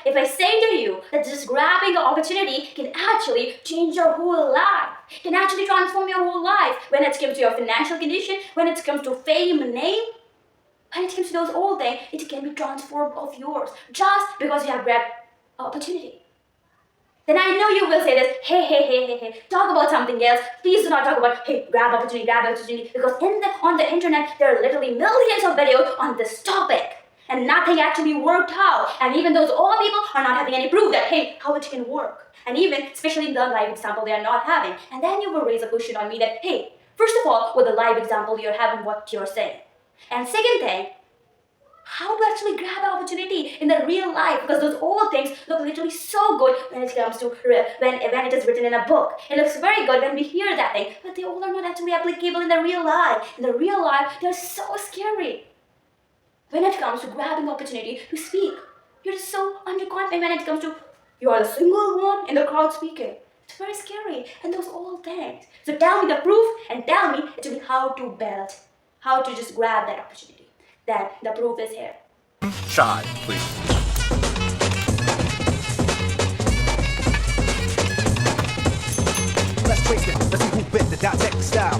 if I say to you that just grabbing the opportunity can actually change your whole life, can actually transform your whole life when it comes to your financial condition, when it comes to fame, name, when it comes to those old things, it can be transformed of yours just because you have grabbed opportunity. Then I know you will say this, hey, talk about something else. Please do not talk about, hey, grab opportunity, because on the internet, there are literally millions of videos on this topic. And nothing actually worked out. And even those old people are not having any proof that, hey, how it can work. And even, especially in the live example, they are not having. And then you will raise a question on me that, hey, first of all, with the live example, you're having what you're saying. And second thing, how to actually grab the opportunity in the real life, because those old things look literally so good when it comes to when it is written in a book. It looks very good when we hear that thing, but they all are not actually applicable in the real life. In the real life, they're so scary. When it comes to grabbing opportunity to speak, you're just so underconfident when it comes to you are the single one in the crowd speaking. It's very scary, and those old things. So tell me the proof and tell me actually how to build, how to just grab that opportunity. That the proof is here. Shot, please. Let's trace it. Let's see who bit the dissect style.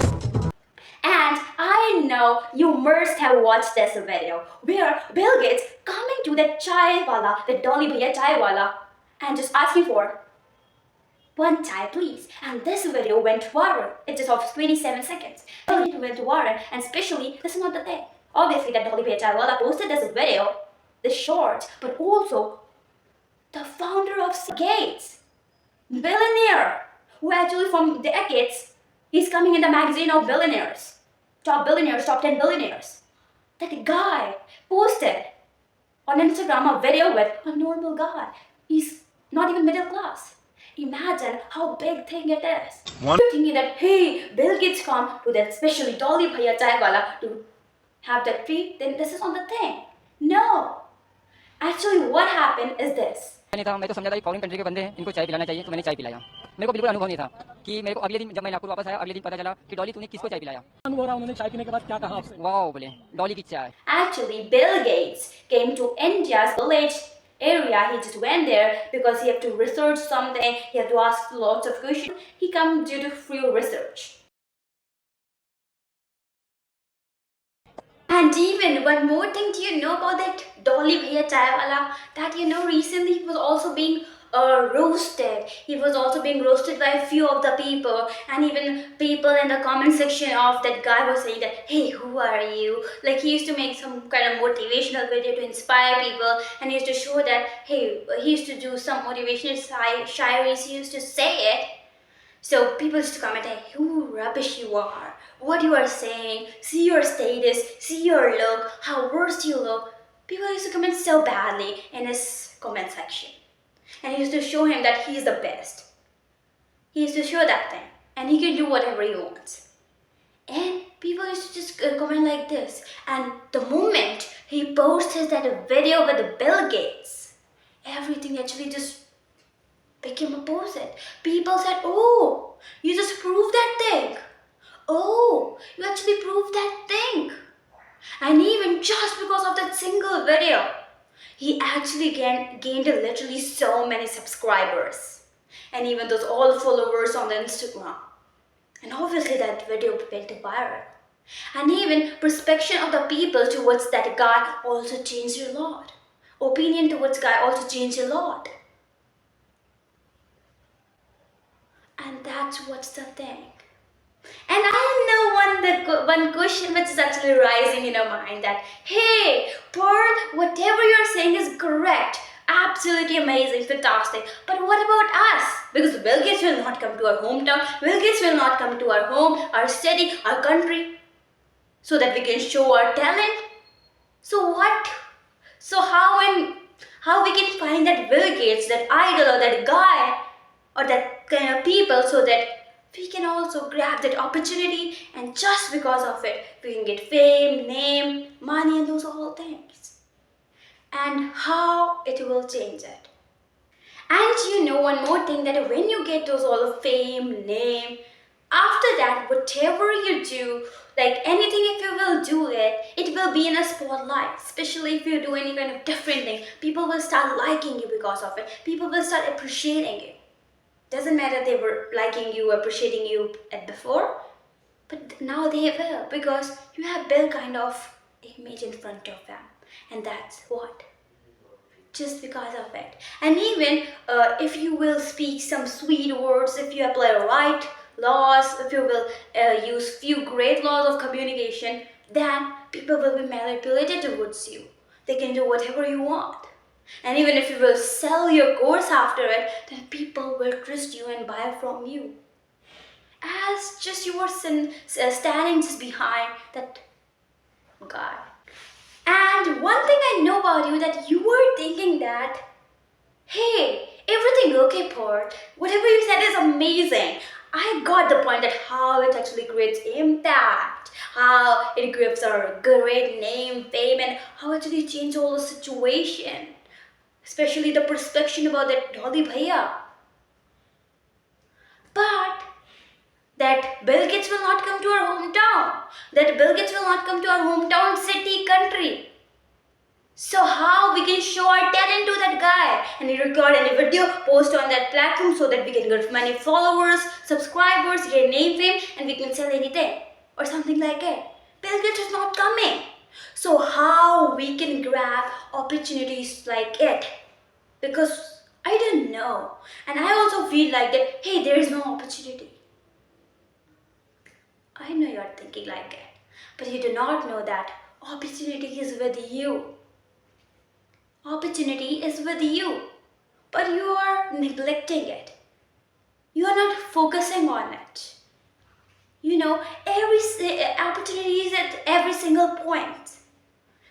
And I know you must have watched this video where Bill Gates coming to the chai wala, the Dolly Bhaiya chai wala, and just asking for one chai please. And this video went viral. It just of 27 seconds. It went viral, and especially this is not the thing. Obviously, that Dolly Bhaiya chai wala posted this video, this short, but also the founder of Gates, billionaire, who actually from decades, he's coming in the magazine of billionaires, top 10 billionaires. That guy posted on Instagram a video with a normal guy. He's not even middle class. Imagine how big thing it is. You're thinking that, hey, Bill Gates come to that especially Dolly Bhaiya chai wala to have that treat, then this is not the thing. No. Actually, what happened is this. नहीं था, मैं तो समझा था कि foreign country के बंदे हैं, इनको चाय पिलाना चाहिए, तो मैंने चाय पिलाया। मेरे को बिल्कुल अनुभव नहीं था कि मेरे को अगले दिन जब मैं नागपुर वापस आया, अगले दिन पता चला कि डॉली तूने किसको चाय पिलाया। अनुभव रहा, उन्होंने चाय पीने के बाद क्या कहा आपसे? वाओ बोले, डॉली की चाय। Actually, Bill Gates came to India's village area. He just went there because he had to research something. He had to ask lots of questions. He came due to free research. And even one more thing, do you know about that Dolly Bhaiya chai wala? That recently he was also being roasted. He was also being roasted by a few of the people, and even people in the comment section of that guy was saying that, hey, who are you? Like he used to make some kind of motivational video to inspire people, and he used to show that, hey, he used to do some motivational shairis, he used to say it. So people used to comment, hey, who rubbish you are, what you are saying, see your status, see your look, how worse you look. People used to comment so badly in his comment section. And he used to show him that he is the best. He used to show that thing. And he can do whatever he wants. And people used to just comment like this. And the moment he posted that video with the Bill Gates, everything actually just became opposite. People said, oh, you just proved that thing. Oh, you actually proved that thing. And even just because of that single video, he actually gained literally so many subscribers. And even those all followers on the Instagram. And obviously that video went viral. And even perception of the people towards that guy also changed a lot. Opinion towards guy also changed a lot. And that's what's the thing. And I know one question which is actually rising in your mind that, hey, Pearl, whatever you're saying is correct. Absolutely amazing, fantastic. But what about us? Because Bill Gates will not come to our hometown. Bill Gates will not come to our home, our city, our country, so that we can show our talent. So what? So how we can find that Bill Gates, that idol or that guy or that kind of people, so that we can also grab that opportunity, and just because of it, we can get fame, name, money, and those all things. And how it will change it. And one more thing, that when you get those all of fame, name, After that, whatever you do, like anything, if you will do it, it will be in a spotlight. Especially if you do any kind of different thing, people will start liking you because of it. People will start appreciating you. Doesn't matter they were liking you, appreciating you at before, but now they will, because you have built kind of image in front of them, and that's what. Just because of it. And even if you will speak some sweet words, if you apply right laws, if you will use few great laws of communication, then people will be manipulated towards you. They can do whatever you want. And even if you will sell your course after it, then people will trust you and buy from you. As just you were standing just behind that guy. And one thing I know about you, that you were thinking that, hey, everything okay, Port? Whatever you said is amazing. I got the point that how it actually creates impact, how it gives a great name, fame, and how it actually changes all the situation. Especially the perception about that Dolly Bhaiya. But that Bill Gates will not come to our hometown. That Bill Gates will not come to our hometown, city, country. So how we can show our talent to that guy and record any video, post on that platform so that we can get many followers, subscribers, get name, fame, and we can sell anything or something like it. Bill Gates is not coming. So how we can grab opportunities like it? Because I don't know. And I also feel like that, hey, there is no opportunity. I know you are thinking like it, but you do not know that opportunity is with you. Opportunity is with you, but you are neglecting it. You are not focusing on it. You know, every opportunity is at every single point,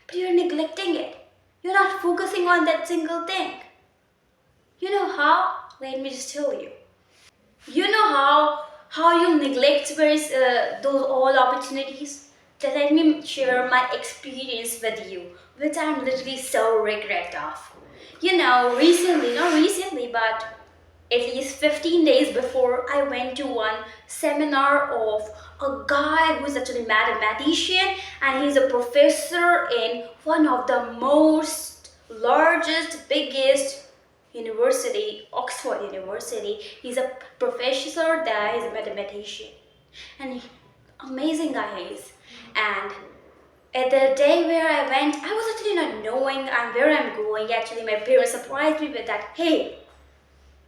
but you are neglecting it. You're not focusing on that single thing. You know how? Let me just tell you. You know how you neglect those all opportunities? Then let me share my experience with you, which I'm literally so regret of. You know, recently, not recently, but at least 15 days before, I went to one seminar of a guy who's actually a mathematician, and he's a professor in one of the most largest, biggest university, Oxford University. He's a professor there, he's a mathematician. And amazing guy he is. And at the day where I went, I was actually not knowing where I'm going. Actually, my parents surprised me with that, hey,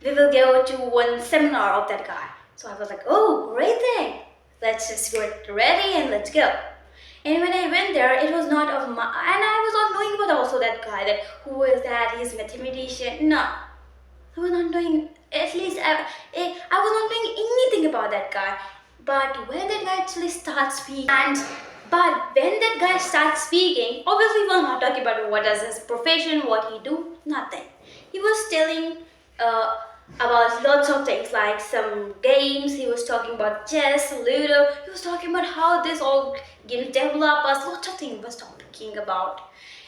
we will go to one seminar of that guy. So I was like, oh, great thing. Let's just get ready and let's go. And when I went there, it was not of my, and I was not knowing about also that guy, that who is that, he's a mathematician. No, I was not knowing, at least I was not knowing anything about that guy. But when that guy actually starts speaking, but when that guy starts speaking, obviously we're not talking about what is his profession, what he do, nothing. He was telling about lots of things like some games. He was talking about chess, Ludo. He was talking about how this all games develop us. Lots of things he was talking about.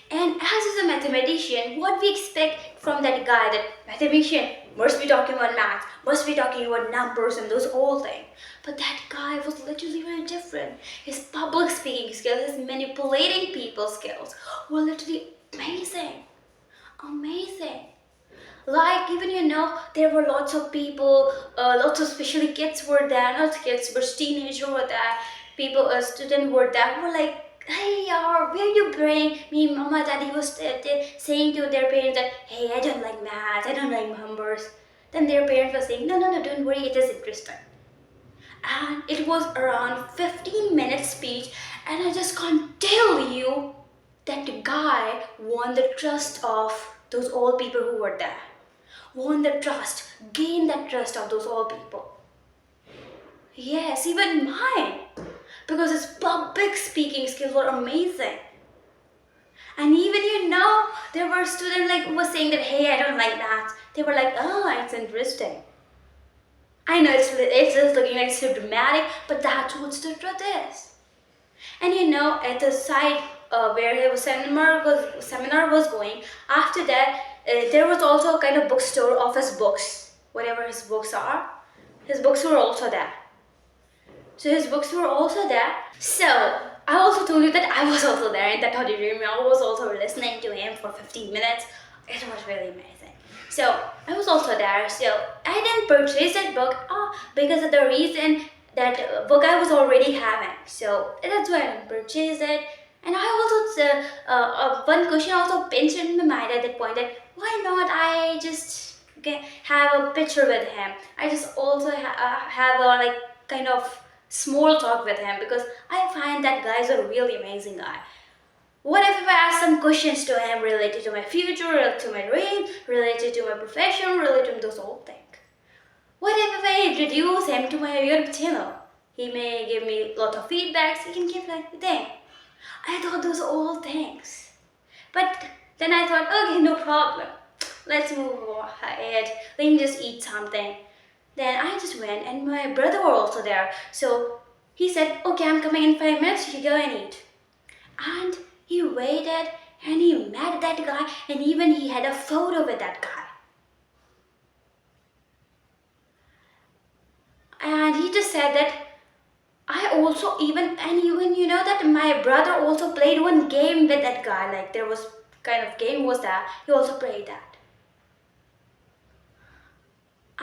And as he's a mathematician, what we expect from that guy, that mathematician must be talking about maths, must be talking about numbers and those all things. But that guy was literally very different. His public speaking skills, his manipulating people skills were literally amazing. Amazing. Like, even there were lots of people, lots of especially kids were there, not kids, but teenagers were there, people, students were there, who were like, hey, where you bring me? Mama, daddy was saying to their parents that, hey, I don't like math, I don't like numbers. Then their parents were saying, no, don't worry, it is interesting. And it was around 15-minute speech, and I just can't tell you that the guy won the trust of those old people who were there. Won the trust, gained the trust of those old people. Yes, even mine. Because his public speaking skills were amazing. And even there were students like who were saying that, hey, I don't like that. They were like, oh, it's interesting. I know it's just looking like so dramatic, but that's what the truth is. And at the side where the seminar was going, after that, there was also a kind of bookstore of his books, whatever his books are. His books were also there. So his books were also there. So I also told you that I was also there in that auditorium. I was also listening to him for 15 minutes. It was really amazing. So I was also there. So I didn't purchase that book because of the reason that book I was already having. So that's why I didn't purchase it. And I also, one question also pinched in my mind at that point, that why not I just have a picture with him. I just also have a like kind of small talk with him, because I find that guy is a really amazing guy. What if I ask some questions to him related to my future, related to my dream, related to my profession, related to those whole things? What if I introduce him to my YouTube channel? He may give me a lot of feedbacks, he can give everything. I thought those are all things. But then I thought, okay, no problem. Let's move ahead. Let me just eat something. Then I just went, and my brother was also there. So he said, okay, I'm coming in 5 minutes, you go and eat. And he waited, and he met that guy, and even he had a photo with that guy. And he just said that even you know that my brother also played one game with that guy. Like there was kind of game was that he also played that.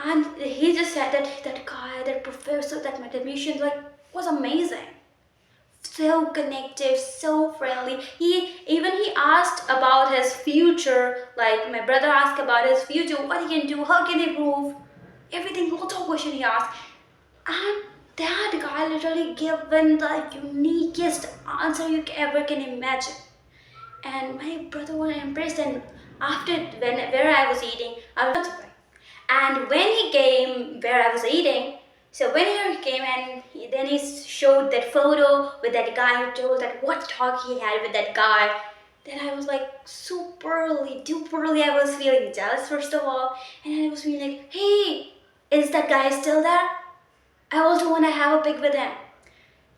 And he just said that that guy, that professor, that mathematician, like was amazing. So connected, so friendly. He asked about his future. Like my brother asked about his future, what he can do, how can he improve, everything. Lots of questions he asked, and that guy literally given the uniquest answer you ever can imagine. And my brother was impressed. And after where I was eating, I was not surprised. And when he came where I was eating, so when he came and then he showed that photo with that guy, who told that what talk he had with that guy, then I was like superly, duperly, I was feeling jealous first of all, and I was feeling like, hey, is that guy still there? I also want to have a pic with him.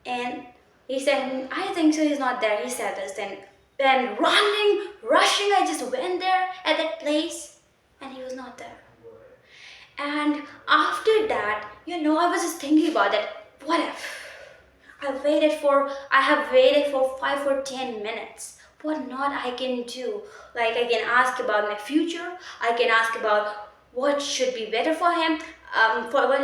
And he said, I think so, he's not there. He said this. Then running, rushing, I just went there at that place, and he was not there. And after that, I was just thinking about that. What if I have waited for 5 or 10 minutes? What not I can do? Like I can ask about my future. I can ask about what should be better for him,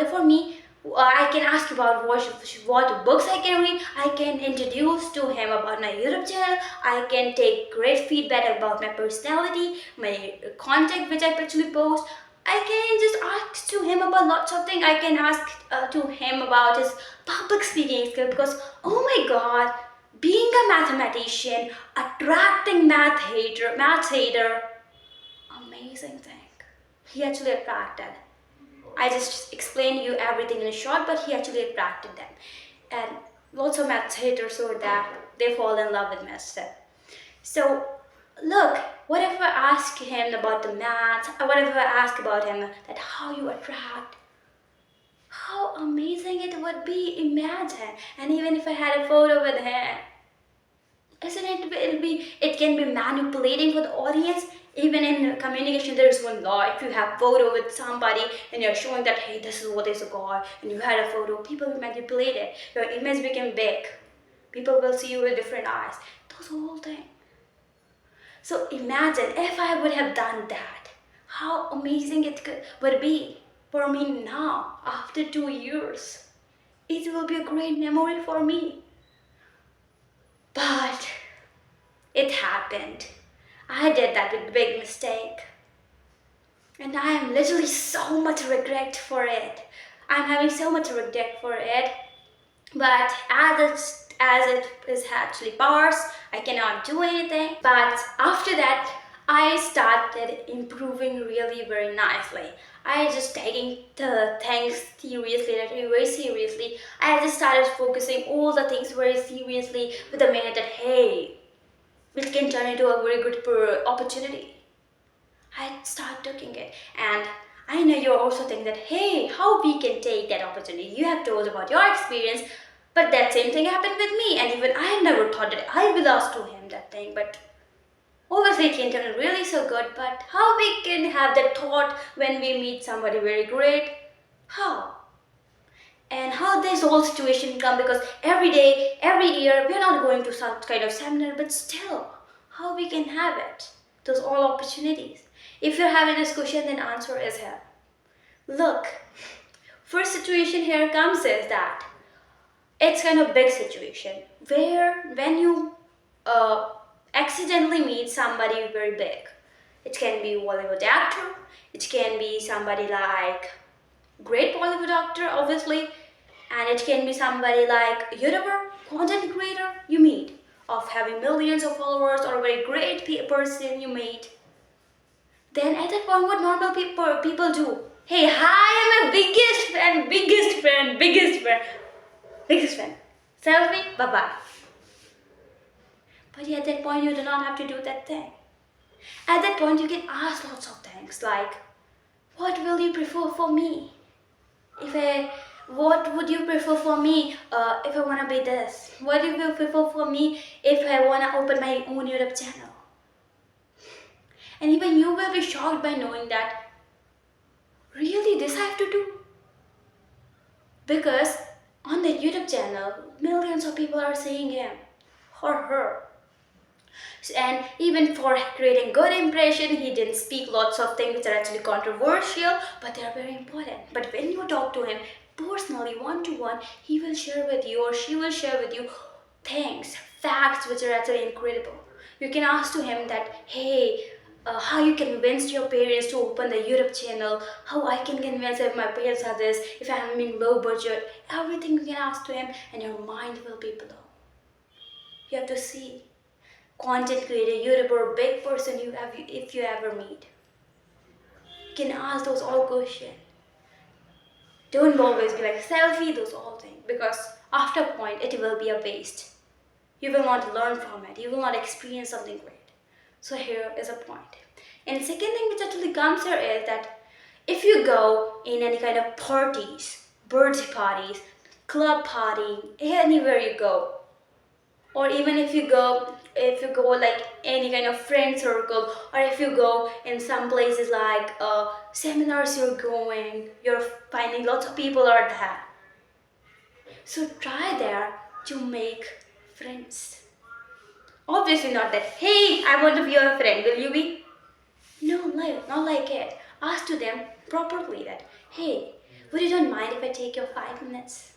for me. I can ask about what books I can read. I can introduce to him about my YouTube channel. I can take great feedback about my personality, my content which I actually post. I can just ask to him about lots of things. I can ask to him about his public speaking skill, because oh my god, being a mathematician, attracting math hater, amazing thing. He actually attracted. I just explained you everything in short, but he actually attracted them. And lots of math haters over there, they fall in love with math. So look, what if I ask him about the math? What if I ask about him that how you attract? How amazing it would be, imagine. And even if I had a photo with him, isn't it can be manipulating for the audience. Even in communication, there is one law. If you have photo with somebody and you're showing that, hey, this is what is a guy, and you had a photo, people will manipulate it. Your image became big. People will see you with different eyes. Those whole thing. So imagine if I would have done that, how amazing would be for me now, after 2 years. It will be a great memory for me. But it happened. I did that big mistake. And I am literally so much regret for it. I'm having so much regret for it. But as it is actually past, I cannot do anything. But after that, I started improving really very nicely. I just taking the things seriously, very seriously. I just started focusing all the things very seriously with the minute that, hey, it can turn into a very good opportunity. I start taking it, and I know you also think that, hey, how we can take that opportunity. You have told about your experience, but that same thing happened with me, and even I never thought that I will ask to him that thing. But obviously it can turn really so good. But how we can have that thought when we meet somebody very great? How? and how this whole situation come, because every day, every year, we're not going to some kind of seminar, but still, how we can have it, those all opportunities. If you're having this question, then answer is here. Look, first situation here comes is that it's kind of big situation where when you accidentally meet somebody very big, it can be Bollywood actor, it can be somebody like great Bollywood actor, obviously, and it can be somebody like YouTuber, content creator you meet, of having millions of followers, or a very great person you meet. Then at that point, what normal people do? Hey, hi, I'm a biggest fan, biggest fan, biggest fan, biggest fan. Selfie, bye bye. But at that point, you do not have to do that thing. At that point, you can ask lots of things like, what will you prefer for me? What would you prefer for me if I wanna be this? What do you prefer for me if I wanna open my own YouTube channel? And even you will be shocked by knowing that, really, this I have to do? Because on the YouTube channel, millions of people are seeing him or her. And even for creating good impression, he didn't speak lots of things which are actually controversial, but they are very important. But when you talk to him personally, one-to-one, he will share with you, or she will share with you things, facts which are actually incredible. You can ask to him that, hey, how you convinced your parents to open the YouTube channel, how I can convince if my parents are this, if I'm having low budget, everything you can ask to him, and your mind will be blown. You have to see content creator, YouTuber, big person you have, if you ever meet. You can ask those all questions. Don't always be like selfie, those all things, because after a point it will be a waste. You will not learn from it. You will not experience something great. So here is a point. And second thing which actually comes here is that if you go in any kind of parties, birthday parties, club party, anywhere you go, or even if you go like any kind of friend circle, or if you go in some places like seminars you're finding lots of people are there. So try there to make friends. Obviously not that, hey, I want to be your friend, will you be? No, not like it. Ask to them properly that, hey, would you don't mind if I take your 5 minutes?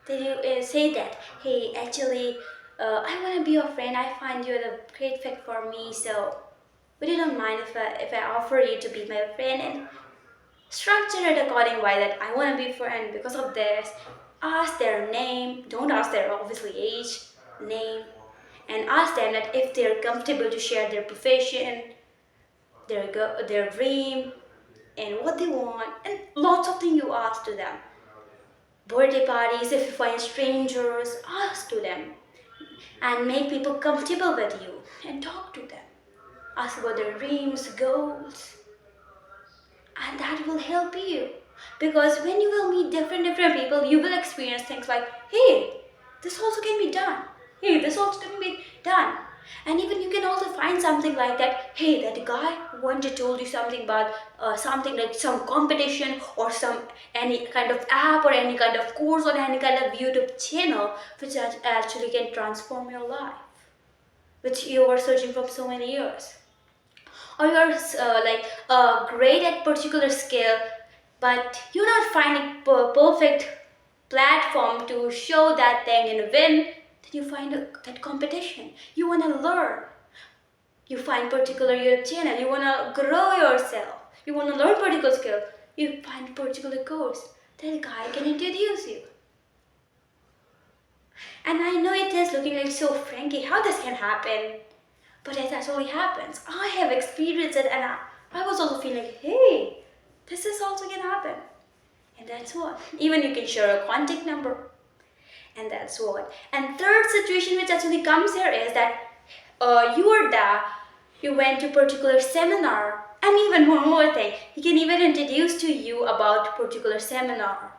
Then you say that, hey, actually, I want to be your friend. I find you're the great fit for me. So, would you don't mind if I offer you to be my friend, and structure it according by that I want to be friend because of this. Ask their name. Don't ask their obviously age, name, and ask them that if they're comfortable to share their profession, their dream, and what they want, and lots of things you ask to them. Birthday parties, if you find strangers, ask to them. And make people comfortable with you and talk to them. Ask about their dreams, goals, and that will help you. Because when you will meet different people, you will experience things like, hey, this also can be done. Hey, this also can be done. And even you can also find something like that. Hey, that guy one day told you something about something like some competition or any kind of app or any kind of course or any kind of YouTube channel which actually can transform your life, which you were searching for so many years. Or you're great at particular skill, but you're not finding perfect platform to show that thing and win. Then you find that competition. You want to learn. You find particular YouTube channel. You want to grow yourself. You want to learn particular skill. You find particular course. That guy can introduce you. And I know it is looking like so franky. How this can happen? But it actually happens. I have experienced it, and I was also feeling, hey, this is also can happen. And that's what. Even you can share a contact number. And that's what. And third situation which actually comes here is that you went to particular seminar, and even one more thing, he can even introduce to you about particular seminar,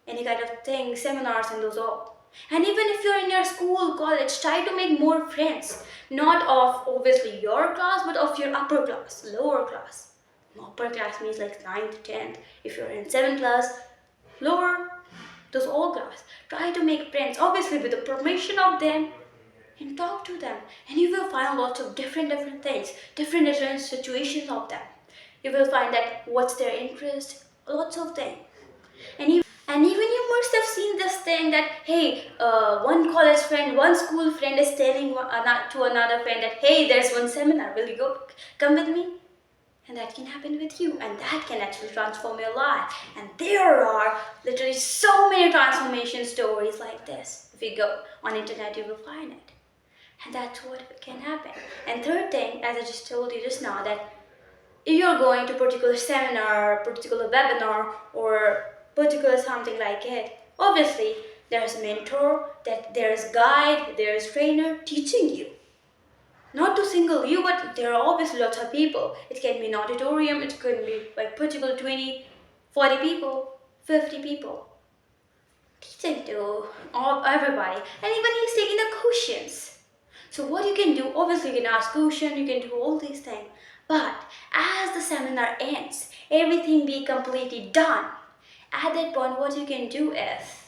any kind of thing, seminars and those all. And even if you're in your school, college, try to make more friends, not of obviously your class, but of your upper class, lower class. Upper class means like 9th, 10th. If you're in 7th class, lower, those all class. Try to make friends, obviously with the permission of them, and talk to them. And you will find lots of different things, different situations of them. You will find that what's their interest, lots of things. And even you must have seen this thing that hey, one college friend, one school friend is telling to another friend that hey, there's one seminar. Will you go? Come with me? And that can happen with you, and that can actually transform your life. And there are literally so many transformation stories like this. If you go on internet, you will find it. And that's what can happen. And third thing, as I just told you just now, that if you're going to particular seminar, particular webinar, or particular something like it, obviously there's a mentor, that there's guide, there's trainer teaching you. Not to single you, but there are obviously lots of people. It can be an auditorium, it could be like particular 20, 40 people, 50 people. Teaching to everybody. And even he's taking the questions. So what you can do, obviously you can ask questions, you can do all these things. But as the seminar ends, everything be completely done. At that point, what you can do is,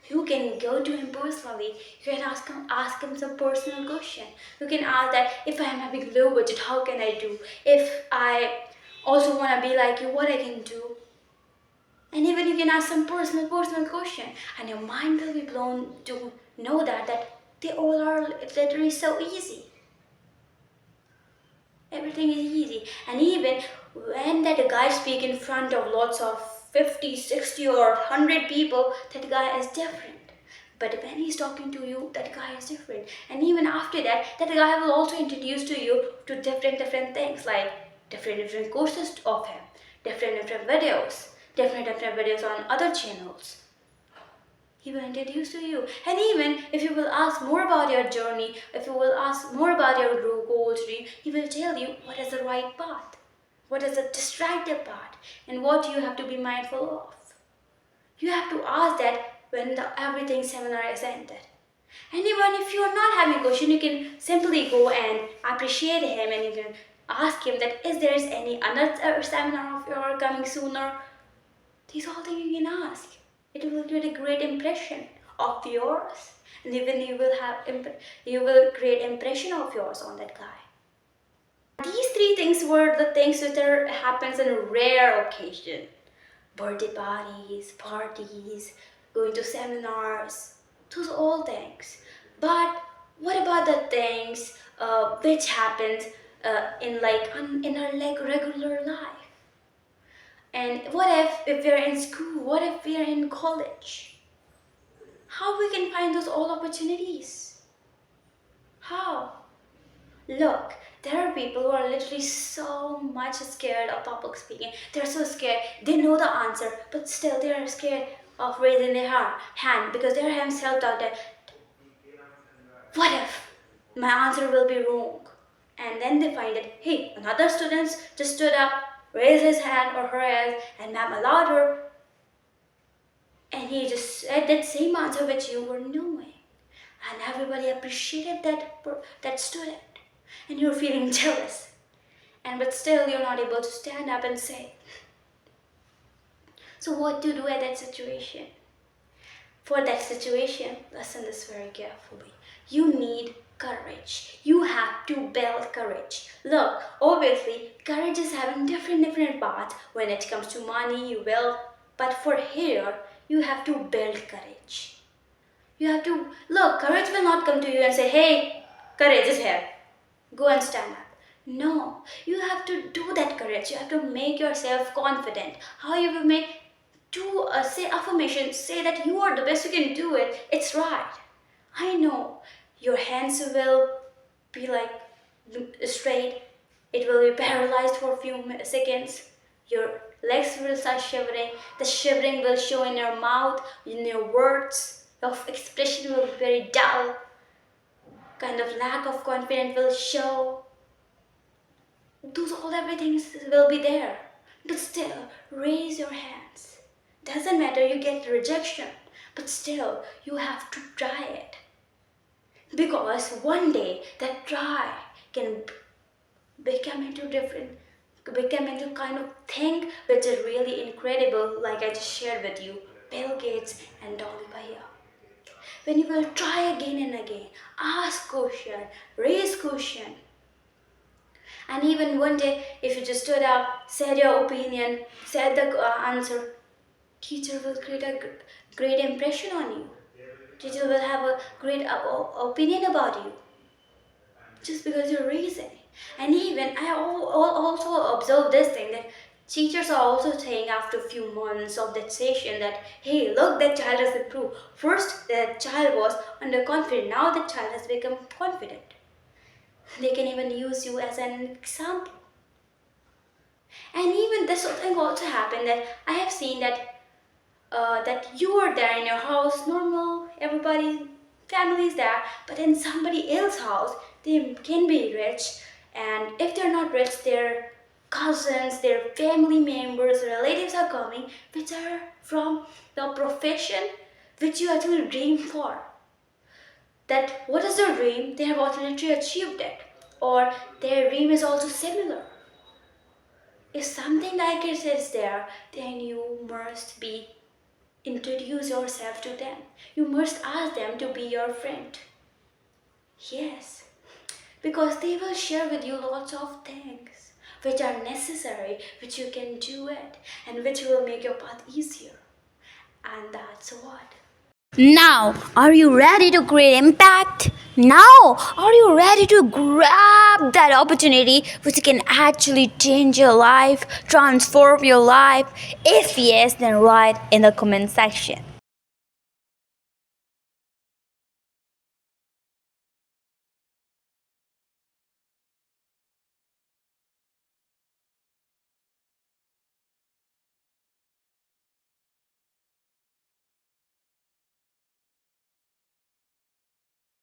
you can go to him personally. You can ask him some personal question. You can ask that if I am having low budget, how can I do? If I also want to be like you, what I can do? And even you can ask some personal question, and your mind will be blown to know that they all are literally so easy. Everything is easy. And even when that guy speak in front of lots of 50, 60 or 100 people, that guy is different. But when he's talking to you, that guy is different. And even after that, that guy will also introduce to you to different things, like different courses of him, different videos, different videos on other channels. He will introduce to you. And even if you will ask more about your journey, if you will ask more about your goals, he will tell you what is the right path, what is the distracted path, and what you have to be mindful of. You have to ask that when the everything seminar is ended. And even if you are not having a question, you can simply go and appreciate him, and you can ask him that is there any another seminar of yours coming sooner. These are all things you can ask. It will create a great impression of yours, and even you will create impression of yours on that guy. These three things were the things which happens in a rare occasion: birthday parties, going to seminars, those all things. But what about the things which happens in our regular life? And what if we're in school? What if we're in college? How we can find those all opportunities? How? Look, there are people who are literally so much scared of public speaking. They're so scared. They know the answer, but still they are scared of raising their hand because they're having self-doubt that what if my answer will be wrong? And then they find that, hey, another student just stood up, raised his hand or her hand, and ma'am allowed her, and he just said that same answer which you were knowing, and everybody appreciated that student, and you're feeling jealous, but still you're not able to stand up and say. So what to do at that situation? For that situation, listen this very carefully. You need courage. You have to build courage. Look, obviously, courage is having different paths. When it comes to money, you will. But for here, you have to build courage. You have to, look, courage will not come to you and say, hey, courage is here. Go and stand up. No, you have to do that courage. You have to make yourself confident. How you will make say affirmation, say that you are the best, you can do it. It's right. I know your hands will be like straight. It will be paralyzed for a few seconds. Your legs will start shivering. The shivering will show in your mouth, in your words. Your expression will be very dull. Kind of lack of confidence will show. Everything will be there. But still, raise your hands. Doesn't matter you get rejection, but still you have to try it. Because one day that try can become into kind of thing which is really incredible, like I just shared with you Bill Gates and Dolly Bhaiya. When you will try again and again, ask question, raise question, and even one day, if you just stood up, said your opinion, said the answer, teacher will create a great impression on you. Teacher will have a great opinion about you just because you're raising. And even I also observe this thing that teachers are also saying after a few months of that session that hey, look, that child has improved. First, that child was underconfident. Now that child has become confident. They can even use you as an example. And even this thing also happened that I have seen that that you are there in your house, normal, everybody, family is there, but in somebody else's house, they can be rich, and if they're not rich, their cousins, their family members, relatives are coming, which are from the profession which you actually dream for. That what is their dream? They have already achieved it, or their dream is also similar. If something like it is there, then you must be introduce yourself to them. You must ask them to be your friend. Yes, because they will share with you lots of things which are necessary, which you can do it, and which will make your path easier. And that's what. Now, are you ready to create impact? Now, are you ready to grab that opportunity which can actually change your life, transform your life? If yes, then write in the comment section.